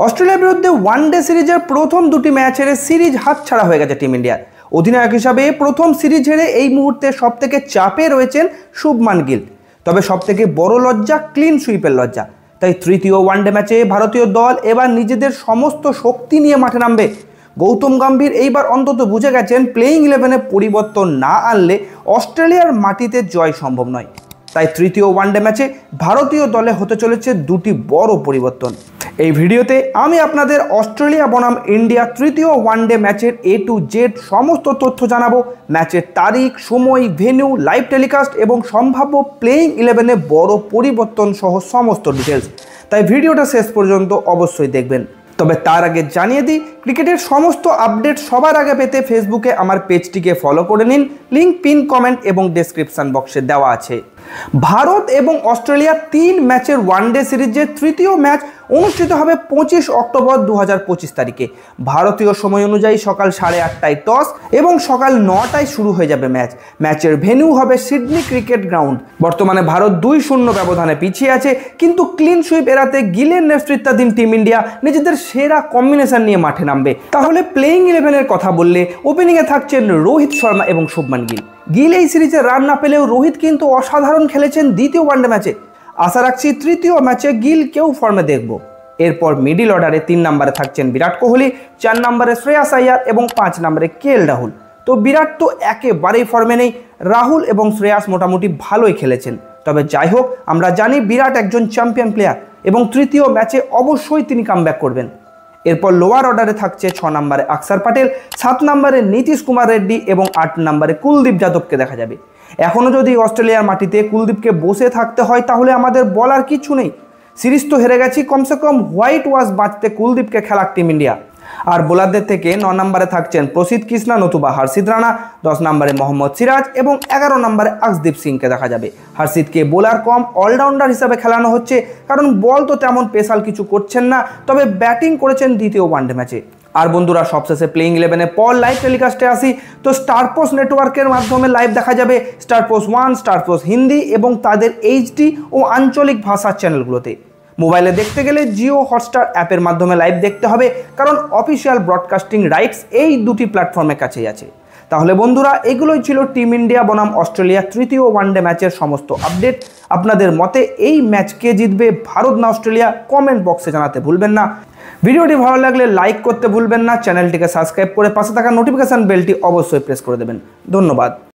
অস্ট্রেলিয়ার বিরুদ্ধে ওয়ানডে সিরিজের প্রথম দুটি ম্যাচ হেরে সিরিজ হাতছাড়া হয়ে গেছে টিম ইন্ডিয়ার। অধিনায়ক হিসাবে প্রথম সিরিজ হেরে এই মুহূর্তে সবথেকে চাপে রয়েছেন শুভমান গিল। তবে সবথেকে বড় লজ্জা ক্লিন সুইপের লজ্জা। তাই তৃতীয় ওয়ানডে ম্যাচে ভারতীয় দল এবার নিজেদের সমস্ত শক্তি নিয়ে মাঠে নামবে। গৌতম গম্ভীর এইবার অন্তত বুঝে গেছেন প্লেইং 11-এ পরিবর্তন না আনলে অস্ট্রেলিয়ার মাটিতে জয় সম্ভব নয়। তাই তৃতীয় ওয়ানডে ম্যাচে ভারতীয় দলে হতে চলেছে দুটি বড় পরিবর্তন। এই ভিডিওতে আমি আপনাদের অস্ট্রেলিয়া বনাম ইন্ডিয়া তৃতীয় ওয়ানডে ম্যাচের A to Z সমস্ত তথ্য জানাবো। ম্যাচের তারিখ, সময়, ভেন্যু, লাইভ টেলিকাস্ট এবং সম্ভাব্য প্লেইং 11-এ বড় পরিবর্তন সহ সমস্ত ডিটেলস। তাই ভিডিওটা শেষ পর্যন্ত অবশ্যই দেখবেন। তবে তার আগে জানিয়ে দিই, ক্রিকেটের সমস্ত আপডেট সবার আগে পেতে ফেসবুকে আমার পেজটিকে ফলো করে নিন। লিঙ্ক পিন কমেন্ট এবং ডেসক্রিপশন বক্সে দেওয়া আছে। ভারত এবং অস্ট্রেলিয়া 3 ম্যাচের ওয়ানডে সিরিজের তৃতীয় ম্যাচ অনুষ্ঠিত হবে 25 অক্টোবর 2025 তারিখে। ভারতীয় সময় অনুযায়ী সকাল 8:30টায় টস এবং সকাল 9টায় শুরু হয়ে যাবে ম্যাচ। ম্যাচের ভেন্যু হবে সিডনি ক্রিকেট গ্রাউন্ড। বর্তমানে ভারত 2-0 ব্যবধানে পিছিয়ে আছে, কিন্তু ক্লিন সুইপ এড়াতে গিলের নেতৃত্বাধীন টিম ইন্ডিয়া নিজেদের সেরা কম্বিনেশন নিয়ে মাঠে নামবে। তাহলে প্লেইং 11-এর কথা বললে ওপেনিংয়ে থাকছেন রোহিত শর্মা এবং শুভমান গিল। গিল এই সিরিজে রান না পেলেও রোহিত কিন্তু অসাধারণ খেলেছেন দ্বিতীয় ওয়ানডে ম্যাচে। আশা রাখছি তৃতীয় ম্যাচে গিলকেও ফর্মে দেখব। এরপর মিডিল অর্ডারে 3 নম্বরে থাকছেন বিরাট কোহলি, 4 নম্বরে শ্রেয়াস আইয়ার এবং 5 নম্বরে KL রাহুল। তো বিরাট তো একেবারেই ফর্মে নেই, রাহুল এবং শ্রেয়াস মোটামুটি ভালোই খেলেছেন। তবে যাই হোক, আমরা জানি বিরাট একজন চ্যাম্পিয়ন প্লেয়ার এবং তৃতীয় ম্যাচে অবশ্যই তিনি কামব্যাক করবেন। এরপর লোয়ার অর্ডারে থাকছে 6 নম্বরে অক্ষর প্যাটেল, 7 নম্বরে নীতিশ কুমার রেড্ডি এবং 8 নম্বরে কুলদীপ যাদবকে দেখা যাবে। এখনও যদি অস্ট্রেলিয়ার মাটিতে কুলদীপকে বসে থাকতে হয় তাহলে আমাদের বলার কিছু নেই। সিরিজ তো হেরে গেছি, কমসে কম হোয়াইট ওয়াশ বাঁচতে কুলদীপকে খেলাক টিম ইন্ডিয়া। আর বোলারদের থেকে 9 নম্বরে থাকছেন প্রসিদ্ধ কৃষ্ণা নতুবা হর্ষিত রানা, 10 নম্বরে মোহাম্মদ সিরাজ এবং 11 নম্বরে অর্শদীপ সিংকে দেখা যাবে। হর্ষিতকে বোলার কম অলরাউন্ডার হিসাবে খেলানো হচ্ছে, কারণ বল তো তেমন স্পেশাল কিছু করছেন না, তবে ব্যাটিং করেছেন দ্বিতীয় ওয়ানডে ম্যাচে। আর বন্ধুরা, সবশেষে প্লেইং 11-এ পর লাইভ টেলিকাস্টে আসি। তো স্টার স্পোর্টস নেটওয়ার্কের মাধ্যমে লাইভ দেখা যাবে star sports 1, star sports Hindi এবং তাদের HD ও আঞ্চলিক ভাষার চ্যানেলগুলোতে। মোবাইলে দেখতে গেলে জিও হটস্টার অ্যাপের মাধ্যমে লাইভ দেখতে হবে, কারণ অফিসিয়াল ব্রডকাস্টিং রাইটস এই দুটি প্ল্যাটফর্মের কাছেই আছে। তাহলে বন্ধুরা, এগুলোই ছিল টিম ইন্ডিয়া বনাম অস্ট্রেলিয়া তৃতীয় ওয়ানডে ম্যাচের সমস্ত আপডেট। আপনাদের মতে এই ম্যাচ কে জিতবে, ভারত না অস্ট্রেলিয়া, কমেন্ট বক্সে জানাতে ভুলবেন না। ভিডিওটি ভালো লাগলে লাইক করতে ভুলবেন না। চ্যানেলটিকে সাবস্ক্রাইব করে পাশে থাকা নোটিফিকেশন বেলটি অবশ্যই প্রেস করে দেবেন। ধন্যবাদ।